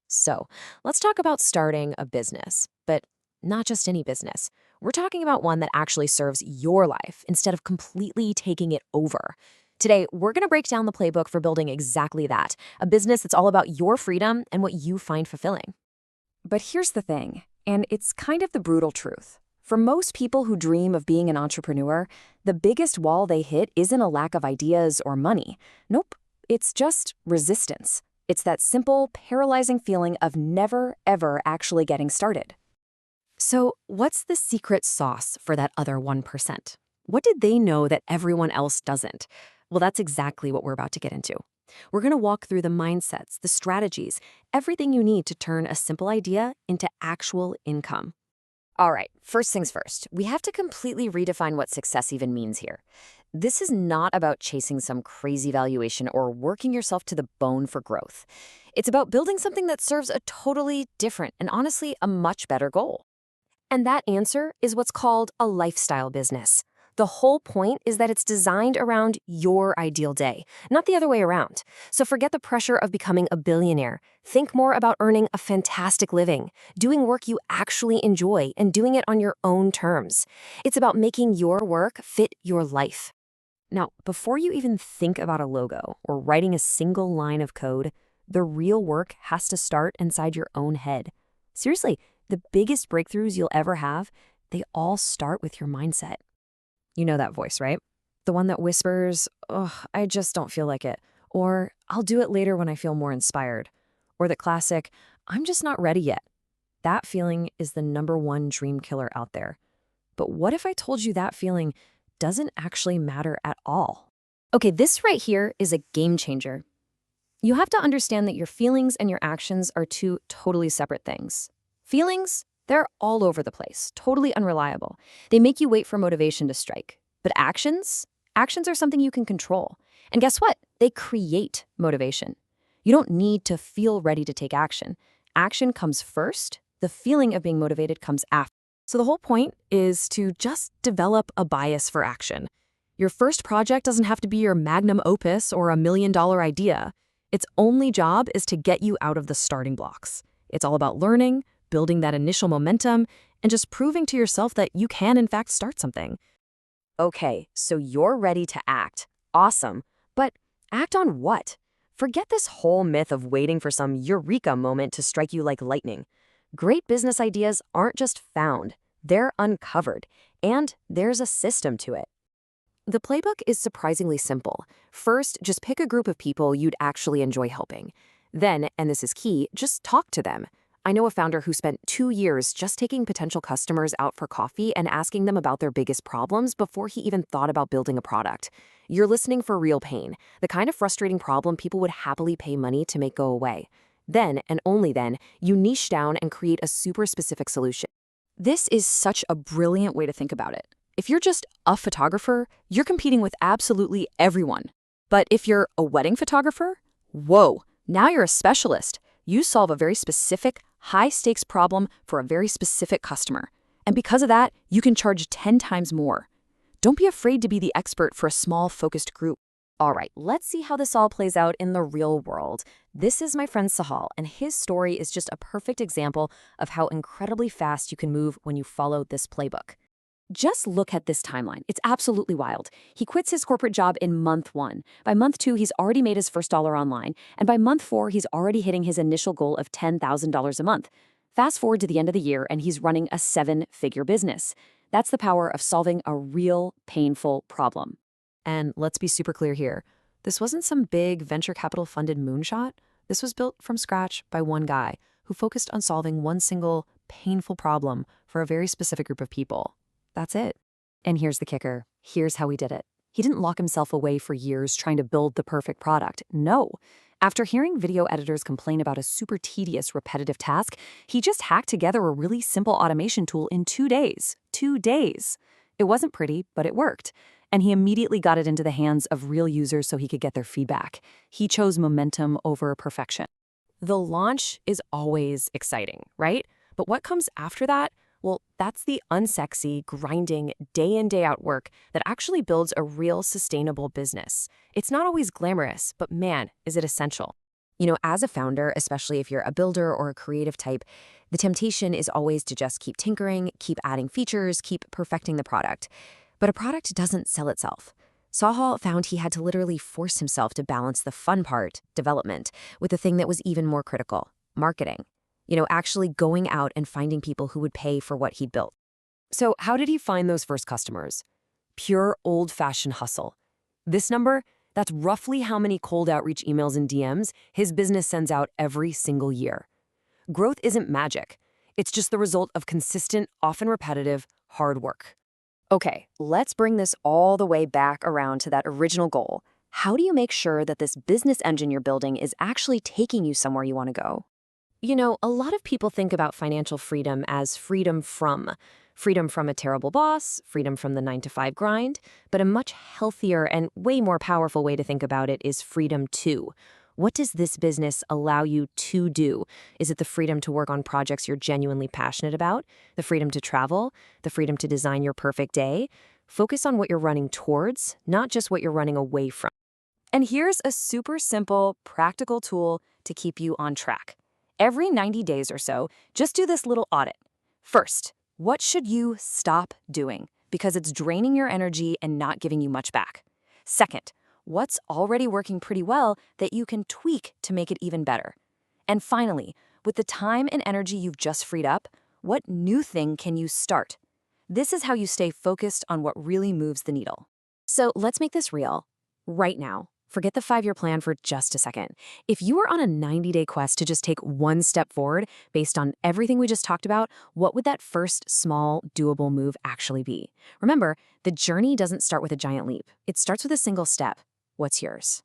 So, let's talk about starting a business, but not just any business. We're talking about one that actually serves your life instead of completely taking it over. Today, we're going to break down the playbook for building exactly that, a business that's all about your freedom and what you find fulfilling. But here's the thing, and it's kind of the brutal truth. For most people who dream of being an entrepreneur, the biggest wall they hit isn't a lack of ideas or money. Nope, it's just resistance. It's that simple, paralyzing feeling of never, ever actually getting started. So, what's the secret sauce for that other 1%? What did they know that everyone else doesn't? Well, that's exactly what we're about to get into. We're going to walk through the mindsets, the strategies, everything you need to turn a simple idea into actual income. All right, first things first, we have to completely redefine what success even means here. This is not about chasing some crazy valuation or working yourself to the bone for growth. It's about building something that serves a totally different and honestly a much better goal. And that answer is what's called a lifestyle business. The whole point is that it's designed around your ideal day, not the other way around. So forget the pressure of becoming a billionaire. Think more about earning a fantastic living, doing work you actually enjoy, and doing it on your own terms. It's about making your work fit your life. Now, before you even think about a logo or writing a single line of code, the real work has to start inside your own head. Seriously, the biggest breakthroughs you'll ever have, they all start with your mindset. You know that voice, right? The one that whispers, "Oh, I just don't feel like it," or "I'll do it later when I feel more inspired," or the classic, "I'm just not ready yet." That feeling is the number one dream killer out there. But what if I told you that feeling doesn't actually matter at all? Okay, this right here is a game changer. You have to understand that your feelings and your actions are two totally separate things. Feelings, they're all over the place, totally unreliable. They make you wait for motivation to strike. But actions are something you can control. And guess what? They create motivation. You don't need to feel ready to take action. Action comes first. The feeling of being motivated comes after. So the whole point is to just develop a bias for action. Your first project doesn't have to be your magnum opus or $1 million idea. Its only job is to get you out of the starting blocks. It's all about learning, building that initial momentum, and just proving to yourself that you can, in fact, start something. Okay, so you're ready to act. Awesome. But act on what? Forget this whole myth of waiting for some eureka moment to strike you like lightning. Great business ideas aren't just found, they're uncovered, and there's a system to it. The playbook is surprisingly simple. First, just pick a group of people you'd actually enjoy helping. Then, and this is key, just talk to them. I know a founder who spent 2 years just taking potential customers out for coffee and asking them about their biggest problems before he even thought about building a product. You're listening for real pain, the kind of frustrating problem people would happily pay money to make go away. Then, and only then, you niche down and create a super specific solution. This is such a brilliant way to think about it. If you're just a photographer, you're competing with absolutely everyone. But if you're a wedding photographer, whoa, now you're a specialist. You solve a very specific, high-stakes problem for a very specific customer. And because of that, you can charge 10 times more. Don't be afraid to be the expert for a small, focused group. All right, let's see how this all plays out in the real world. This is my friend Sahal, and his story is just a perfect example of how incredibly fast you can move when you follow this playbook. Just look at this timeline. It's absolutely wild. He quits his corporate job in month 1. By month 2, he's already made his first dollar online. And by month 4, he's already hitting his initial goal of $10,000 a month. Fast forward to the end of the year, and he's running a 7-figure business. That's the power of solving a real, painful problem. And let's be super clear here. This wasn't some big venture capital funded moonshot. This was built from scratch by one guy who focused on solving one single, painful problem for a very specific group of people. That's it. And here's the kicker. Here's how he did it. He didn't lock himself away for years trying to build the perfect product. No. After hearing video editors complain about a super tedious, repetitive task, he just hacked together a really simple automation tool in 2 days. 2 days. It wasn't pretty, but it worked. And he immediately got it into the hands of real users so he could get their feedback. He chose momentum over perfection. The launch is always exciting, right? But what comes after that? Well, that's the unsexy, grinding, day in, day out work that actually builds a real sustainable business. It's not always glamorous, but man, is it essential. As a founder, especially if you're a builder or a creative type, the temptation is always to just keep tinkering, keep adding features, keep perfecting the product. But a product doesn't sell itself. Sahal found he had to literally force himself to balance the fun part, development, with the thing that was even more critical, marketing. Actually going out and finding people who would pay for what he'd built. So how did he find those first customers? Pure old-fashioned hustle. This number, that's roughly how many cold outreach emails and DMs his business sends out every single year. Growth isn't magic. It's just the result of consistent, often repetitive, hard work. Okay, let's bring this all the way back around to that original goal. How do you make sure that this business engine you're building is actually taking you somewhere you want to go? A lot of people think about financial freedom as freedom from a terrible boss, freedom from the 9-to-5 grind, but a much healthier and way more powerful way to think about it is freedom to. What does this business allow you to do? Is it the freedom to work on projects you're genuinely passionate about? The freedom to travel? The freedom to design your perfect day? Focus on what you're running towards, not just what you're running away from. And here's a super simple, practical tool to keep you on track. Every 90 days or so, just do this little audit. First, what should you stop doing because it's draining your energy and not giving you much back? Second, what's already working pretty well that you can tweak to make it even better? And finally, with the time and energy you've just freed up, what new thing can you start? This is how you stay focused on what really moves the needle. So let's make this real. Right now. Forget the 5-year plan for just a second. If you were on a 90-day quest to just take one step forward based on everything we just talked about, what would that first small, doable move actually be? Remember, the journey doesn't start with a giant leap. It starts with a single step. What's yours?